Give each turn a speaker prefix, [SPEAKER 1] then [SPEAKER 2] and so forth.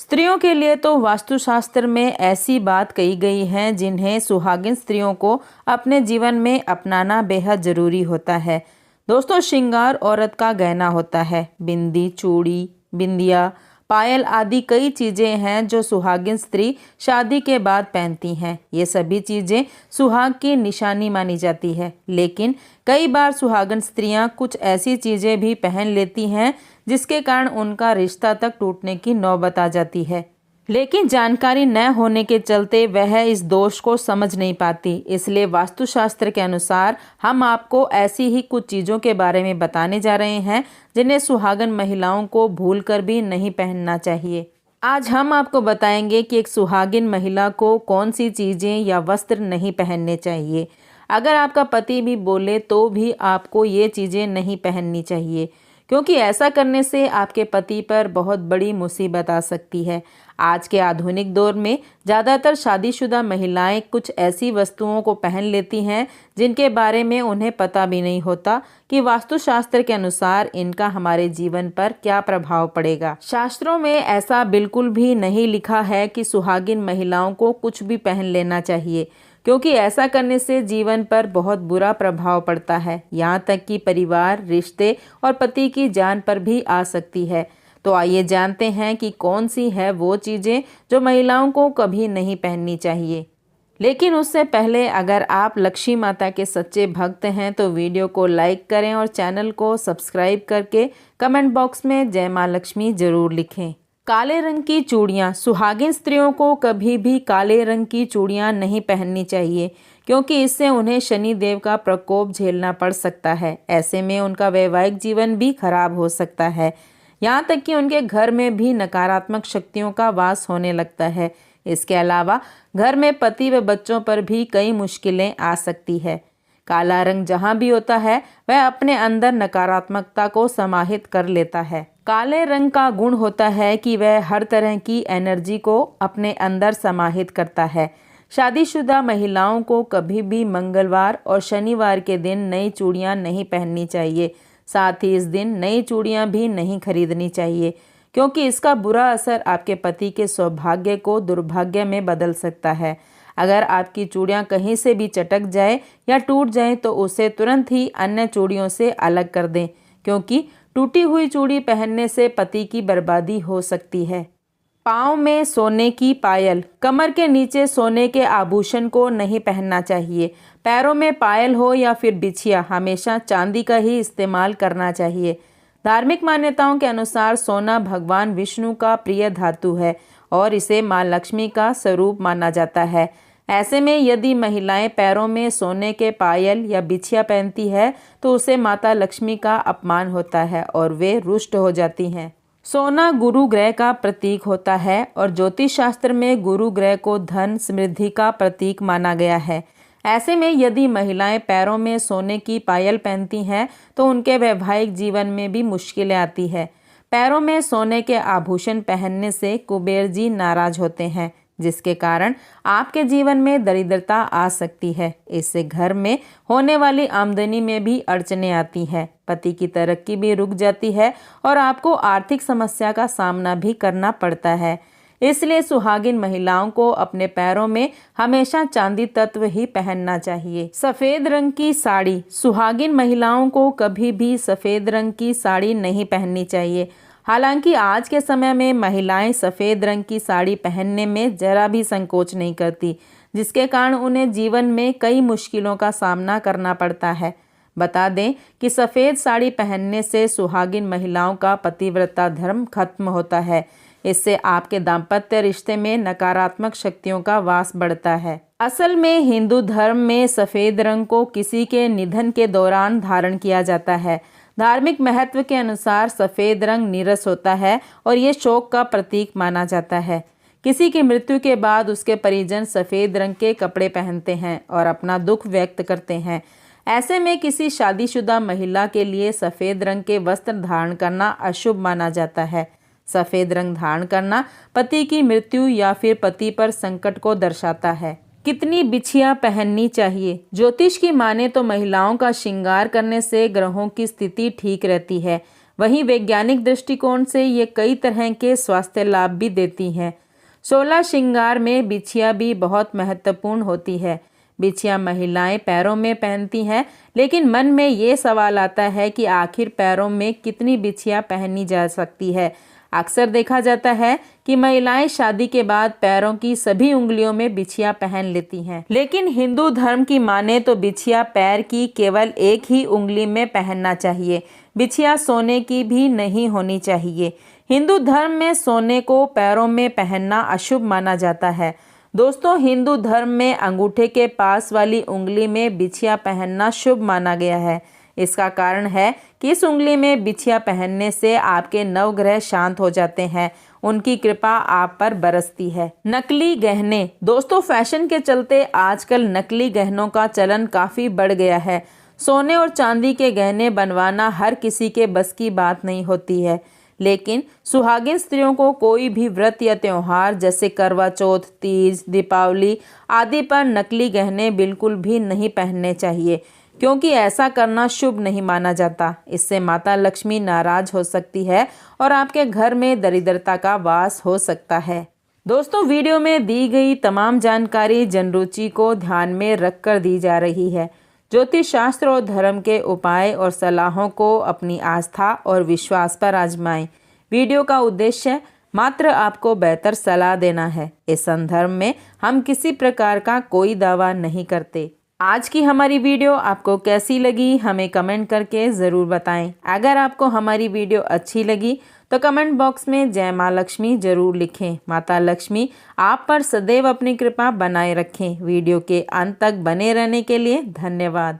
[SPEAKER 1] स्त्रियों के लिए तो वास्तुशास्त्र में ऐसी बात कही गई है जिन्हें सुहागिन स्त्रियों को अपने जीवन में अपनाना बेहद ज़रूरी होता है। दोस्तों, श्रृंगार औरत का गहना होता है। बिंदी, चूड़ी, बिंदिया, पायल आदि कई चीज़ें हैं जो सुहागिन स्त्री शादी के बाद पहनती हैं। ये सभी चीज़ें सुहाग की निशानी मानी जाती है, लेकिन कई बार सुहागन स्त्रियां कुछ ऐसी चीज़ें भी पहन लेती हैं जिसके कारण उनका रिश्ता तक टूटने की नौबत आ जाती है। लेकिन जानकारी न होने के चलते वह इस दोष को समझ नहीं पाती। इसलिए वास्तुशास्त्र के अनुसार हम आपको ऐसी ही कुछ चीज़ों के बारे में बताने जा रहे हैं जिन्हें सुहागन महिलाओं को भूलकर भी नहीं पहनना चाहिए। आज हम आपको बताएंगे कि एक सुहागिन महिला को कौन सी चीज़ें या वस्त्र नहीं पहनने चाहिए। अगर आपका पति भी बोले तो भी आपको ये चीज़ें नहीं पहननी चाहिए, क्योंकि ऐसा करने से आपके पति पर बहुत बड़ी मुसीबत आ सकती है। आज के आधुनिक दौर में ज़्यादातर शादीशुदा महिलाएं कुछ ऐसी वस्तुओं को पहन लेती हैं जिनके बारे में उन्हें पता भी नहीं होता कि वास्तुशास्त्र के अनुसार इनका हमारे जीवन पर क्या प्रभाव पड़ेगा। शास्त्रों में ऐसा बिल्कुल भी नहीं लिखा है कि सुहागिन महिलाओं को कुछ भी पहन लेना चाहिए, क्योंकि ऐसा करने से जीवन पर बहुत बुरा प्रभाव पड़ता है। यहाँ तक कि परिवार, रिश्ते और पति की जान पर भी आ सकती है। तो आइए जानते हैं कि कौन सी है वो चीज़ें जो महिलाओं को कभी नहीं पहननी चाहिए। लेकिन उससे पहले अगर आप लक्ष्मी माता के सच्चे भक्त हैं तो वीडियो को लाइक करें और चैनल को सब्सक्राइब करके कमेंट बॉक्स में जय माँ लक्ष्मी ज़रूर लिखें। काले रंग की चूड़ियाँ। सुहागिन स्त्रियों को कभी भी काले रंग की चूड़ियाँ नहीं पहननी चाहिए, क्योंकि इससे उन्हें शनि देव का प्रकोप झेलना पड़ सकता है। ऐसे में उनका वैवाहिक जीवन भी खराब हो सकता है। यहाँ तक कि उनके घर में भी नकारात्मक शक्तियों का वास होने लगता है। इसके अलावा घर में पति व बच्चों पर भी कई मुश्किलें आ सकती है। काला रंग जहाँ भी होता है वह अपने अंदर नकारात्मकता को समाहित कर लेता है। काले रंग का गुण होता है कि वह हर तरह की एनर्जी को अपने अंदर समाहित करता है। शादीशुदा महिलाओं को कभी भी मंगलवार और शनिवार के दिन नई चूड़ियाँ नहीं पहननी चाहिए। साथ ही इस दिन नई चूड़ियाँ भी नहीं खरीदनी चाहिए, क्योंकि इसका बुरा असर आपके पति के सौभाग्य को दुर्भाग्य में बदल सकता है। अगर आपकी चूड़ियाँ कहीं से भी चटक जाए या टूट जाए तो उसे तुरंत ही अन्य चूड़ियों से अलग कर दें, क्योंकि टूटी हुई चूड़ी पहनने से पति की बर्बादी हो सकती है। पाँव में सोने की पायल। कमर के नीचे सोने के आभूषण को नहीं पहनना चाहिए। पैरों में पायल हो या फिर बिछिया, हमेशा चांदी का ही इस्तेमाल करना चाहिए। धार्मिक मान्यताओं के अनुसार सोना भगवान विष्णु का प्रिय धातु है और इसे माँ लक्ष्मी का स्वरूप माना जाता है। ऐसे में यदि महिलाएं पैरों में सोने के पायल या बिछिया पहनती है तो उसे माता लक्ष्मी का अपमान होता है और वे रुष्ट हो जाती हैं। सोना गुरु ग्रह का प्रतीक होता है और ज्योतिष शास्त्र में गुरु ग्रह को धन समृद्धि का प्रतीक माना गया है। ऐसे में यदि महिलाएं पैरों में सोने की पायल पहनती हैं तो उनके वैवाहिक जीवन में भी मुश्किलें आती है। पैरों में सोने के आभूषण पहनने से कुबेर जी नाराज होते हैं, जिसके कारण आपके जीवन में दरिद्रता आ सकती है। इससे घर में होने वाली आमदनी में भी अड़चनें आती हैं, पति की तरक्की भी रुक जाती है और आपको आर्थिक समस्या का सामना भी करना पड़ता है। इसलिए सुहागिन महिलाओं को अपने पैरों में हमेशा चांदी तत्व ही पहनना चाहिए। सफ़ेद रंग की साड़ी। सुहागिन महिलाओं को कभी भी सफ़ेद रंग की साड़ी नहीं पहननी चाहिए। हालांकि आज के समय में महिलाएं सफ़ेद रंग की साड़ी पहनने में जरा भी संकोच नहीं करती, जिसके कारण उन्हें जीवन में कई मुश्किलों का सामना करना पड़ता है। बता दें कि सफ़ेद साड़ी पहनने से सुहागिन महिलाओं का पतिव्रता धर्म खत्म होता है। इससे आपके दाम्पत्य रिश्ते में नकारात्मक शक्तियों का वास बढ़ता है। असल में हिंदू धर्म में सफ़ेद रंग को किसी के निधन के दौरान धारण किया जाता है। धार्मिक महत्व के अनुसार सफ़ेद रंग नीरस होता है और ये शोक का प्रतीक माना जाता है। किसी की मृत्यु के बाद उसके परिजन सफ़ेद रंग के कपड़े पहनते हैं और अपना दुख व्यक्त करते हैं। ऐसे में किसी शादीशुदा महिला के लिए सफ़ेद रंग के वस्त्र धारण करना अशुभ माना जाता है। सफ़ेद रंग धारण करना पति की मृत्यु या फिर पति पर संकट को दर्शाता है। कितनी बिछिया पहननी चाहिए? ज्योतिष की माने तो महिलाओं का श्रृंगार करने से ग्रहों की स्थिति ठीक रहती है। वहीं वैज्ञानिक दृष्टिकोण से ये कई तरह के स्वास्थ्य लाभ भी देती हैं। 16 श्रृंगार में बिछिया भी बहुत महत्वपूर्ण होती है। बिछिया महिलाएं पैरों में पहनती हैं, लेकिन मन में ये सवाल आता है कि आखिर पैरों में कितनी बिछिया पहनी जा सकती है। अक्सर देखा जाता है कि महिलाएं शादी के बाद पैरों की सभी उंगलियों में बिछिया पहन लेती हैं, लेकिन हिंदू धर्म की माने तो बिछिया पैर की केवल एक ही उंगली में पहनना चाहिए। बिछिया सोने की भी नहीं होनी चाहिए। हिंदू धर्म में सोने को पैरों में पहनना अशुभ माना जाता है। दोस्तों, हिंदू धर्म में अंगूठे के पास वाली उंगली में बिछिया पहनना शुभ माना गया है। इसका कारण है कि इस उंगली में बिछिया पहनने से आपके नवग्रह शांत हो जाते हैं, उनकी कृपा आप पर बरसती है। नकली गहने। दोस्तों, फैशन के चलते आजकल नकली गहनों का चलन काफ़ी बढ़ गया है। सोने और चांदी के गहने बनवाना हर किसी के बस की बात नहीं होती है, लेकिन सुहागिन स्त्रियों को कोई भी व्रत या त्योहार जैसे करवा चौथ, तीज, दीपावली आदि पर नकली गहने बिल्कुल भी नहीं पहनने चाहिए, क्योंकि ऐसा करना शुभ नहीं माना जाता। इससे माता लक्ष्मी नाराज हो सकती है और आपके घर में दरिद्रता का वास हो सकता है। दोस्तों, वीडियो में दी गई तमाम जानकारी जनरुचि को ध्यान में रखकर दी जा रही है। ज्योतिष शास्त्र और धर्म के उपाय और सलाहों को अपनी आस्था और विश्वास पर आजमाएं। वीडियो का उद्देश्य मात्र आपको बेहतर सलाह देना है। इस संदर्भ में हम किसी प्रकार का कोई दावा नहीं करते। आज की हमारी वीडियो आपको कैसी लगी हमें कमेंट करके ज़रूर बताएं। अगर आपको हमारी वीडियो अच्छी लगी तो कमेंट बॉक्स में जय माँ लक्ष्मी जरूर लिखें। माता लक्ष्मी आप पर सदैव अपनी कृपा बनाए रखें। वीडियो के अंत तक बने रहने के लिए धन्यवाद।